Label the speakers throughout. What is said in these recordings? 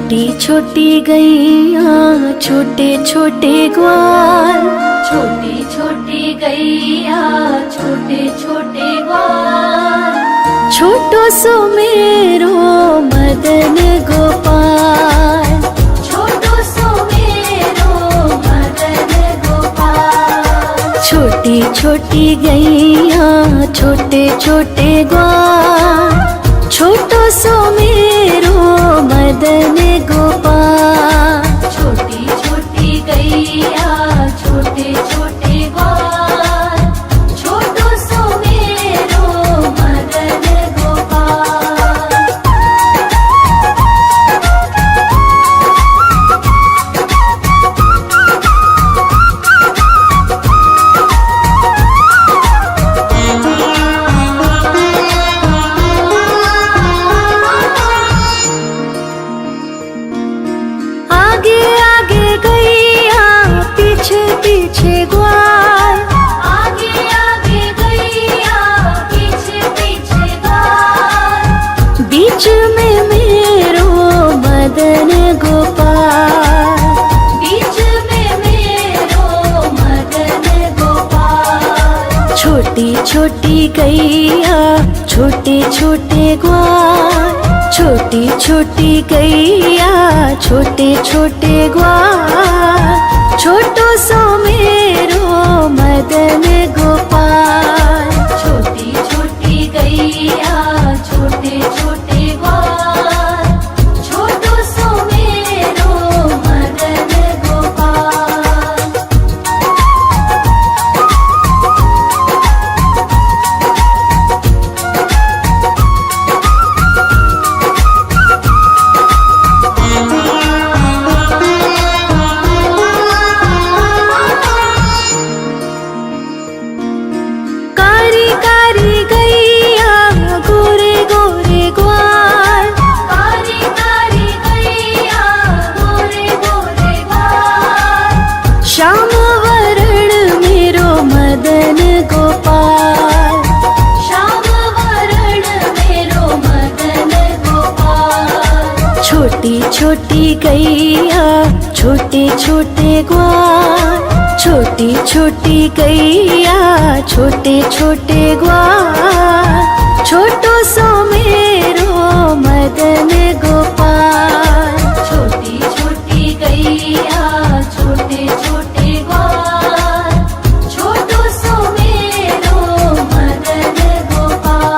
Speaker 1: छोटी छोटी गैया छोटे छोटे ग्वाल,
Speaker 2: छोटी छोटी गैया छोटे छोटे ग्वाल,
Speaker 1: छोटो सो मेरो मदन गोपाल,
Speaker 2: छोटो सो मेरो मदन गोपाल।
Speaker 1: छोटी छोटी गैया छोटे छोटे ग्वाल, छोटो सो मेरो मदन गोपाल।
Speaker 2: छोटी छोटी गैया छोटे छोटे ग्वाल, छोटो सो मेरो मदन गोपाल।
Speaker 1: आगे आगे गैया पीछे पीछे ग्वाल,
Speaker 2: आगे आगे गैया पीछे पीछे ग्वाल,
Speaker 1: बीच में मेरो मदन गोपाल।
Speaker 2: बीच में मेरो मदन गोपाल।
Speaker 1: छोटी छोटी गैया छोटे छोटे ग्वाल, छोटी छोटी गैया छोटे छोटे ग्वाल, छोटो सो मेरो मदन गोपाल।
Speaker 2: छोटी छोटी गैया छोटे छोटे ग्वाल, छोटो सो मेरो मदन गोपाल।
Speaker 1: कारी कारी गैया गोरे गोरे ग्वाल,
Speaker 2: कारी कारी गैया गोरे गोरे ग्वाल,
Speaker 1: श्याम वरण मेरो मदन गोपाल।
Speaker 2: श्याम वरण मेरो मदन गोपाल।
Speaker 1: छोटी छोटी गैया छोटे छोटे ग्वाल, छोटी छोटी गैया छोटे छोटे ग्वाल, छोटो सो मेरो मदन गोपाल।
Speaker 2: छोटी छोटी गैया छोटे छोटे ग्वाल, छोटो सो मेरो मदन गोपाल।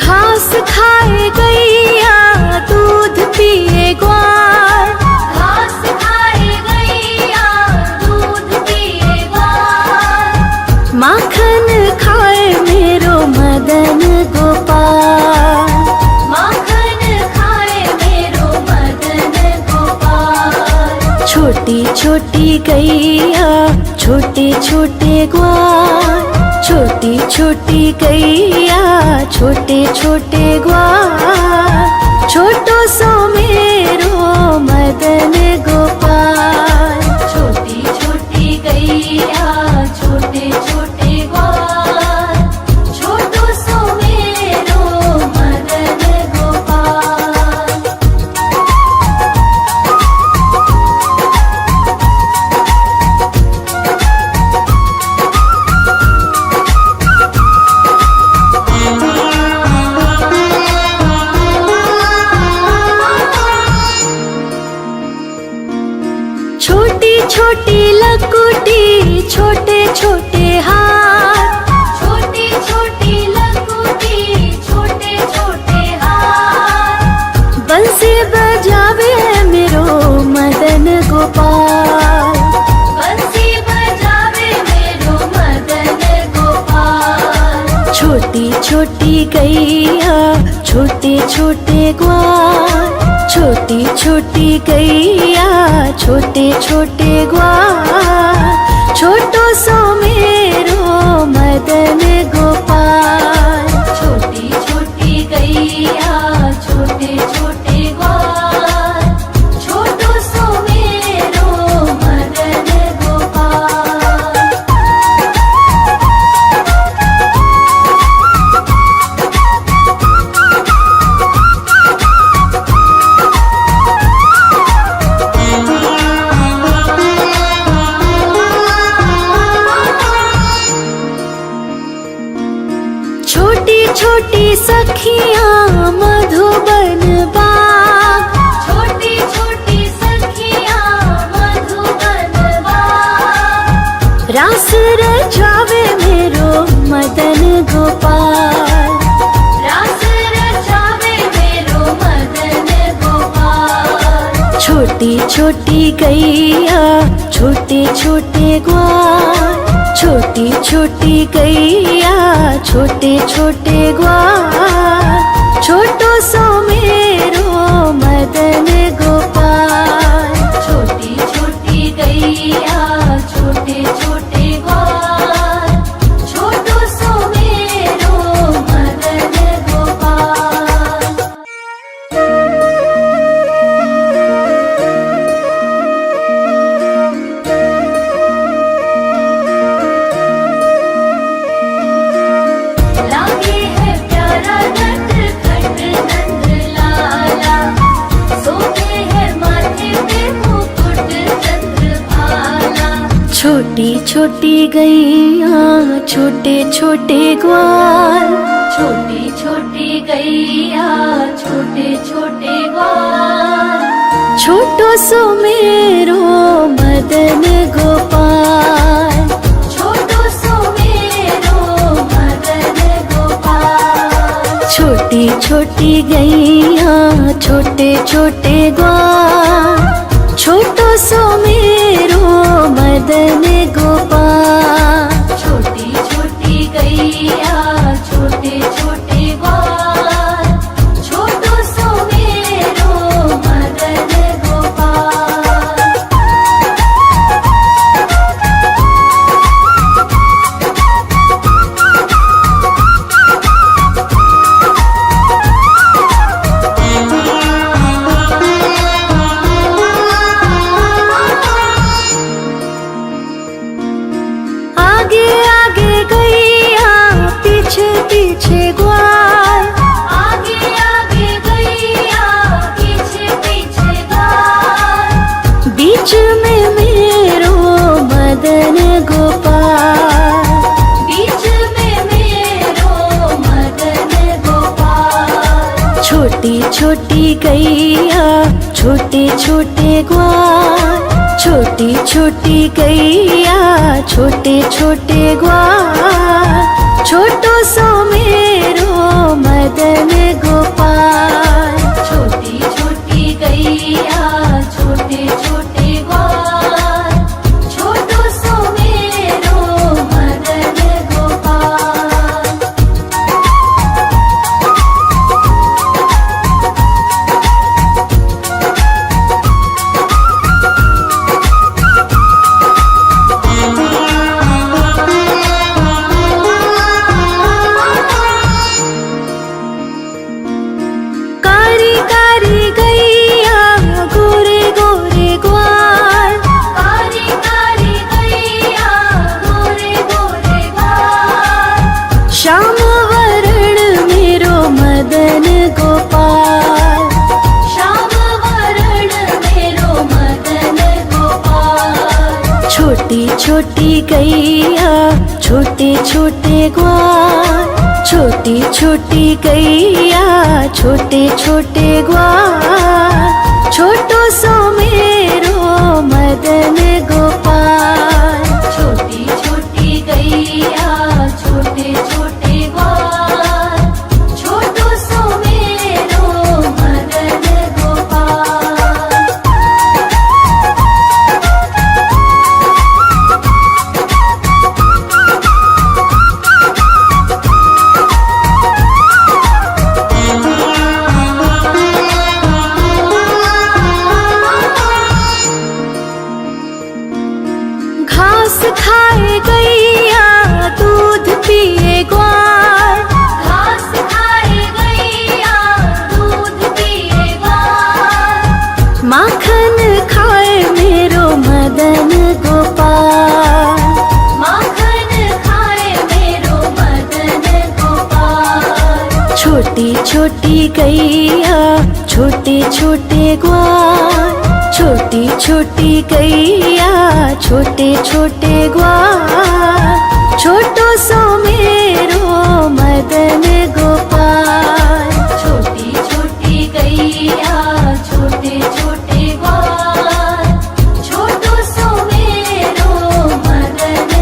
Speaker 1: घास खाए गैया दूध पिए ग्वाल,
Speaker 2: घास खाए गैया दूध पिए ग्वाल,
Speaker 1: माखन खाए मेरो मदन गोपाल।
Speaker 2: माखन खाए मेरो मदन गोपाल।
Speaker 1: छोटी छोटी गैया छोटे छोटे ग्वाल, छोटी छोटी गैया छोटे छोटे ग्वाल, छोटो सो मेरो मदन गोपाल।
Speaker 2: छोटी छोटी गैया छोटे छोटे ग्वाल, छोटो सो मेरो मदन गोपाल।
Speaker 1: छोटी छोटी लकुटी छोटे छोटे हाथ,
Speaker 2: छोटी छोटी लकुटी छोटे छोटे हाथ,
Speaker 1: बंसी बजावे मेरो मदन गोपाल।
Speaker 2: बंसी बजावे मेरो मदन गोपाल।
Speaker 1: छोटी छोटी गैया छोटे छोटे ग्वाल, छोटी छोटी गैया छोटे छोटे ग्वाल, छोटो सो मेरो मदन गोपाल।
Speaker 2: छोटी छोटी गैया
Speaker 1: रास रचावे मेरो मदन गोपाल।
Speaker 2: रास रचावे मेरो मदन गोपाल।
Speaker 1: छोटी छोटी गैया छोटे छोटे ग्वाल, छोटी छोटी गैया छोटे छोटे ग्वाल, छोटो सो मेरो मदन गोपाल।
Speaker 2: छोटी छोटी गैया छोटे छोटे ग्वाल, छोटो सो मेरो मदन गोपाल। लागे है प्यारा नटखट नंद लाला, सोते है माथे पे मुकुट चंद्रभाला।
Speaker 1: छोटी छोटी गैया छोटे छोटे ग्वाल,
Speaker 2: छोटी छोटी गैया छोटे छोटे ग्वाल,
Speaker 1: छोटो सो मेरो मदन गोपाल।
Speaker 2: छोटो सो मेरो मदन गोपाल।
Speaker 1: छोटी छोटी गैया छोटे छोटे ग्वाल, छोटो सो मेरो मदन गोपाल।
Speaker 2: छोटी छोटी गैया छोटे छोटे ग्वाल, छोटो सो मेरो मदन गोपाल।
Speaker 1: आगे आगे गैया पीछे पीछे ग्वाल,
Speaker 2: आगे आगे गैया पीछे पीछे ग्वाल,
Speaker 1: बीच में मेरो मदन गोपाल।
Speaker 2: बीच में मेरो मदन गोपाल।
Speaker 1: छोटी छोटी गैया छोटे छोटे ग्वाल, छोटी छोटी गैया छोटे छोटे ग्वाल, छोटो सो मेरो मदन गोपाल।
Speaker 2: छोटी छोटी गैया छोटे छोटे ग्वाल, छोटो सो मेरो मदन गोपाल।
Speaker 1: कारी कारी गैया गोरे गोरे ग्वाल,
Speaker 2: कारी कारी गैया गोरे गोरे ग्वाल,
Speaker 1: श्याम वरण मेरो मदन गोपाल।
Speaker 2: श्याम वरण मेरो मदन गोपाल।
Speaker 1: छोटी छोटी गैया छोटे छोटे ग्वाल, छोटी छोटी गैया छोटे छोटे ग्वाल, छोटो सो मेरो मदन गोपाल।
Speaker 2: छोटी छोटी गैया छोटे छोटे ग्वाल, छोटो सो मेरो मदन गोपाल।
Speaker 1: घास खाए गैया दूध पिए ग्वाल,
Speaker 2: घास खाए गैया दूध पिए ग्वाल,
Speaker 1: माखन खाए मेरो मदन गोपाल।
Speaker 2: माखन खाए मेरो मदन गोपाल।
Speaker 1: छोटी छोटी गैया छोटे छोटे ग्वाल, छोटी छोटी गैया छोटे छोटे ग्वाल, छोटो सो मेरो मदन गोपाल।
Speaker 2: छोटी छोटी गैया छोटे छोटे ग्वाल, छोटो सो मेरो मदन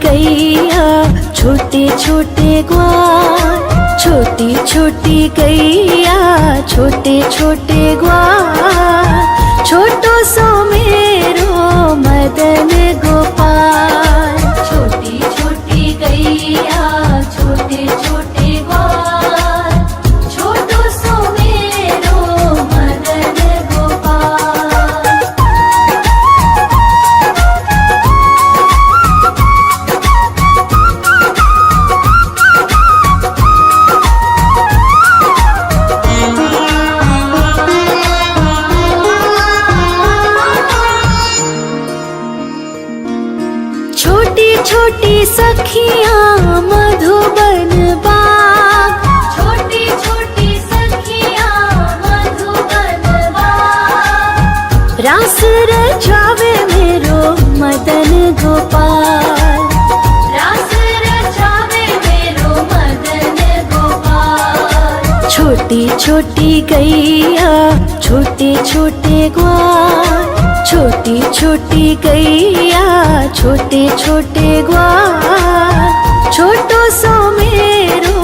Speaker 1: गैया छोटे छोटे ग्वाल, छोटी छोटी गैया छोटे छोटे ग्वाल, छोटो सो मेरो मदन गोपाल।
Speaker 2: छोटी छोटी गैया छोटे छोटे ग्वाल, छोटो सो मेरो मदन गोपाल।
Speaker 1: छोटी छोटी सखियाँ मधुबन बाग,
Speaker 2: छोटी छोटी सखियाँ मधुबन बाग,
Speaker 1: रास रचावे मेरो मदन गोपाल।
Speaker 2: रास रचावे मेरो मदन गोपाल।
Speaker 1: छोटी छोटी गैया छोटे छोटे ग्वाल, छोटी छोटी गैया छोटे छोटे ग्वाल, छोटो सो मेरो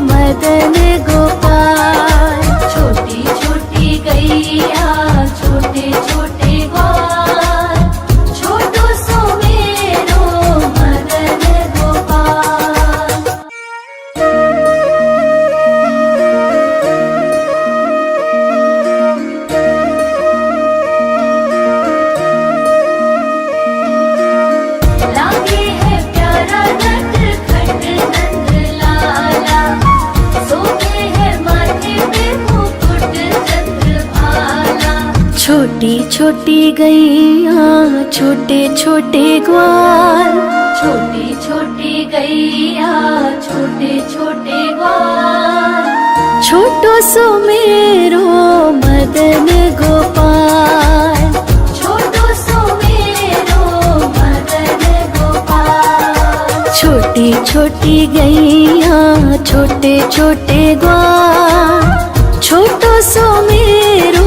Speaker 1: मदन गोपाल।
Speaker 2: छोटी छोटी गैया छोटे छोटे ग्वाल, छोटो सो मेरो मदन गोपाल। लागे है प्यारा नटखट नंद लाला, सोते है माथे पे मुकुट चंद्रभाला।
Speaker 1: छोटी छोटी गैया छोटे छोटे ग्वाल,
Speaker 2: छोटी छोटी गैया छोटे छोटे ग्वाल,
Speaker 1: छोटो सो मेरो मदन गोपाल।
Speaker 2: छोटो सो मेरो मदन गोपाल।
Speaker 1: छोटी छोटी गैया छोटे छोटे ग्वाल, छोटो सो मेरो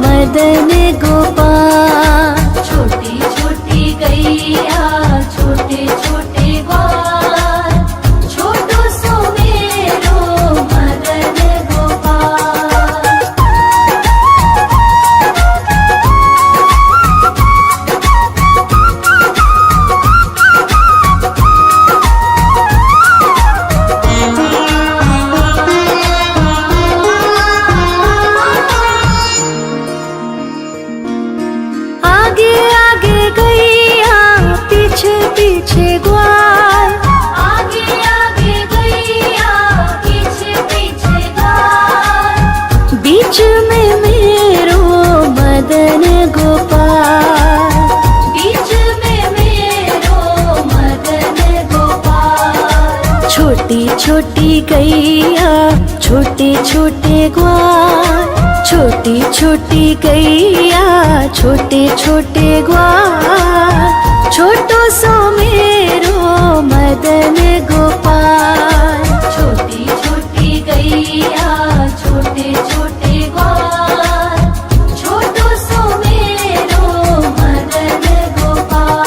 Speaker 1: मदन गोपाल।
Speaker 2: छोटी छोटी गैया छोटे छोटे ग्वाल, छोटो सो मेरो मदन गोपाल।
Speaker 1: आगे आगे गैया पीछे पीछे ग्वाल,
Speaker 2: आगे आगे गैया पीछे पीछे ग्वाल,
Speaker 1: बीच में मेरो मदन गोपाल।
Speaker 2: बीच में मेरो मदन गोपाल।
Speaker 1: छोटी छोटी गैया छोटे छोटे ग्वाल, छोटी छोटी गैया छोटे छोटे ग्वाल, छोटो सो मेरो मदन गोपाल।
Speaker 2: छोटी छोटी गैया छोटे छोटे ग्वाल, छोटो सो मेरो मदन गोपाल।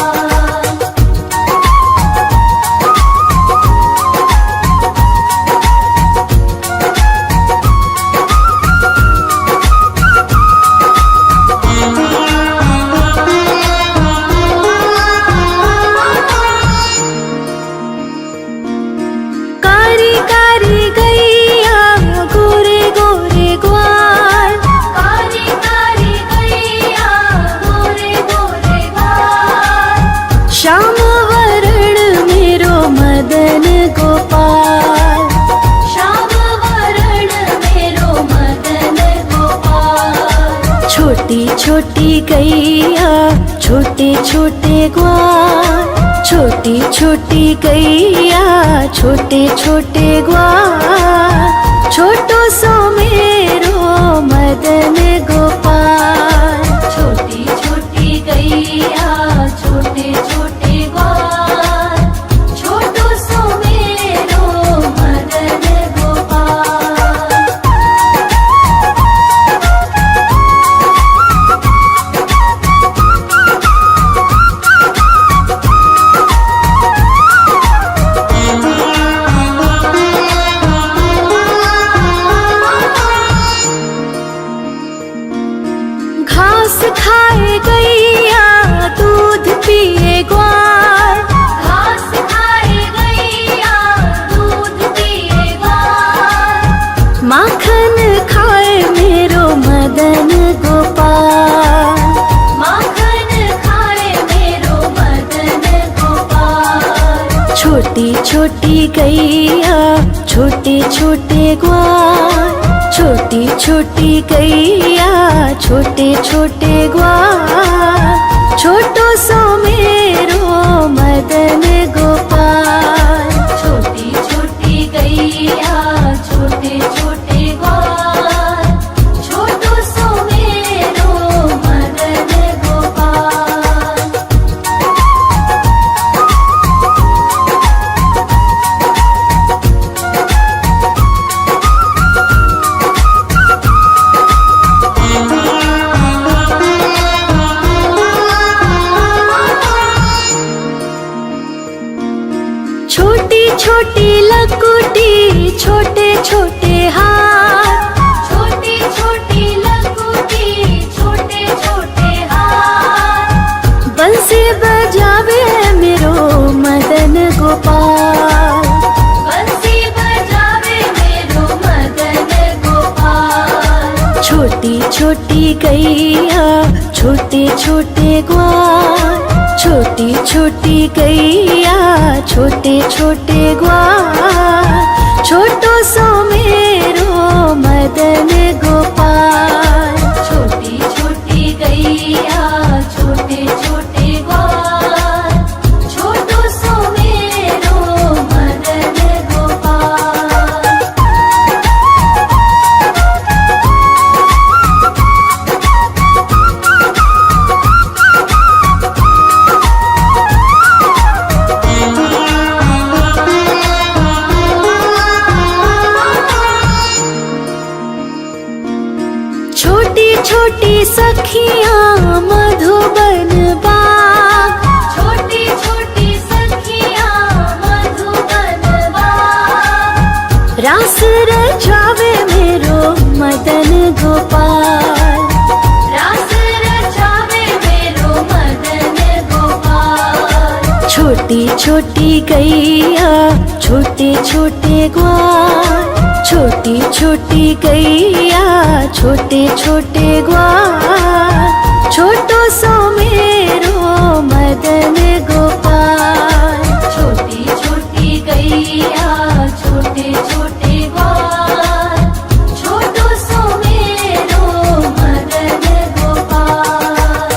Speaker 1: कारी कारी गैया गोरे गोरे ग्वाल,
Speaker 2: कारी कारी गैया गोरे गोरे ग्वाल,
Speaker 1: श्याम वरण मेरो मदन गोपाल।
Speaker 2: श्याम वरण मेरो मदन गोपाल।
Speaker 1: छोटी छोटी गैया छोटे छोटे ग्वाल, छोटी छोटी गैया छोटे छोटे ग्वाल, छोटो सो मेरो मदन गोपाल।
Speaker 2: छोटी छोटी गैया छोटे छोटे ग्वाल, छोटो सो मेरो मदन गोपाल।
Speaker 1: छोटी छोटी गैया छोटे छोटे ग्वाल, छोटी छोटी गैया छोटे छोटे ग्वाल, छोटो सो मेरो मदन गोपाल।
Speaker 2: छोटी छोटी गैया छोटे छोटे ग्वाल, छोटो सो मेरो मदन गोपाल।
Speaker 1: छोटी छोटी लकुटी छोटे छोटे हाथ,
Speaker 2: छोटी छोटी लकुटी छोटे छोटे हाथ,
Speaker 1: बंसी बजावे मेरो मदन गोपाल।
Speaker 2: बंसी बजावे मेरो मदन गोपाल।
Speaker 1: छोटी छोटी गैया छोटे छोटे ग्वाल, छोटी छोटी गैया छोटे छोटे ग्वाल, छोटो सो मेरो मदन गोपाल।
Speaker 2: छोटी छोटी गैया छोटे छोटे ग्वाल, छोटो सो मेरो मदन गोपाल।
Speaker 1: छोटी छोटी सखियाँ मधुबन बाग,
Speaker 2: छोटी छोटी सखियाँ मधुबन बाग,
Speaker 1: रास रचावे मेरो मदन गोपाल।
Speaker 2: रास रचावे मेरो मदन गोपाल।
Speaker 1: छोटी छोटी गैया छोटे छोटे ग्वाल, छोटी छोटी गैया छोटे छोटे ग्वाल, छोटो सो मेरो मदन गोपाल।
Speaker 2: छोटी छोटी गैया छोटे छोटे ग्वाल, छोटो सो मेरो मदन गोपाल।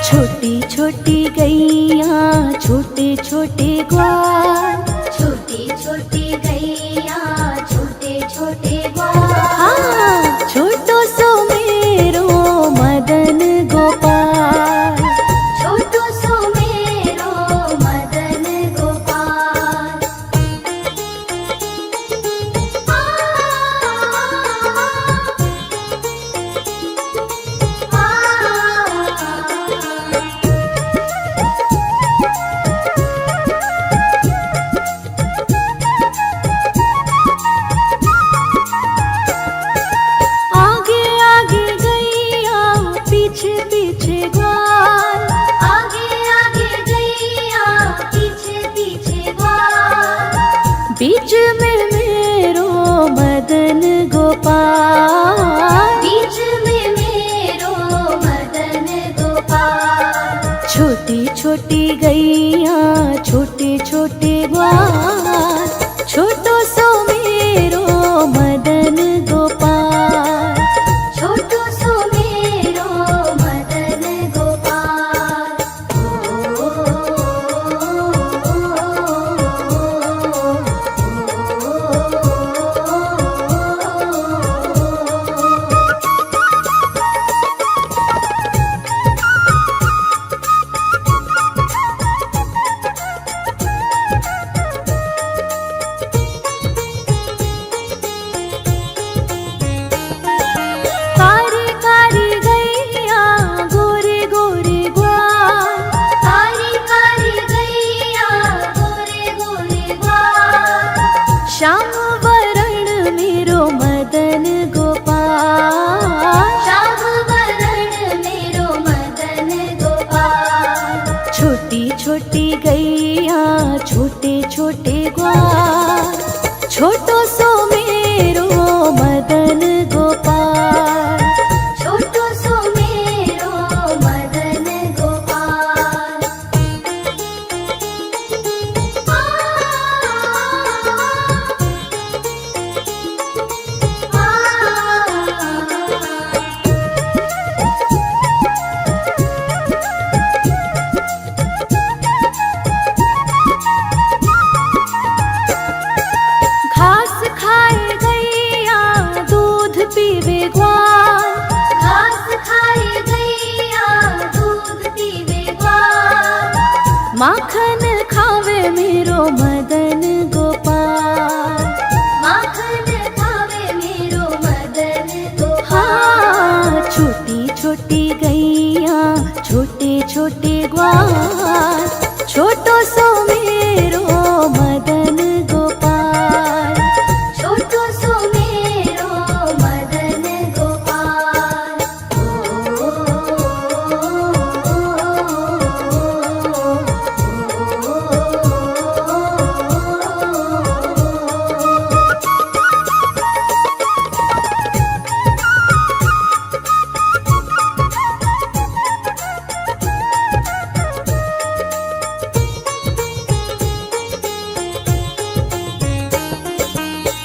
Speaker 1: छोटी छोटी गैया छोटे छोटे ग्वाल,
Speaker 2: छोटी छोटी गैया छोटे छोटे ग्वाल,
Speaker 1: हाँ छोटो सो मेरो मदन गोपाल।
Speaker 2: छोटो सो मेरो मदन गोपाल।
Speaker 1: मदन गोपाल।
Speaker 2: श्याम वरण मेरो मदन गोपाल।
Speaker 1: छोटी छोटी गैया छोटे छोटे ग्वाल, छोटो सो मेरो मदन गोपाल।
Speaker 2: छोटो सो मेरो मदन गोपाल।
Speaker 1: घास खाए गैया दूध पीवे ग्वाल,
Speaker 2: घास खाए गैया दूध पीवे ग्वाल।
Speaker 1: माखन खावे मेरो मदन गोपाल।
Speaker 2: माखन खावे मेरो मदन गोपाल।
Speaker 1: हाँ, छोटी छोटी गैया छोटे छोटे ग्वाल, छोटो सो मेरो मदन गोपाल।
Speaker 2: छोटो सो मेरो मदन गोपाल।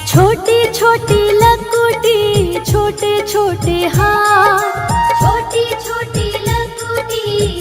Speaker 1: छोटी छोटी लकुटी छोटे छोटे हाथ,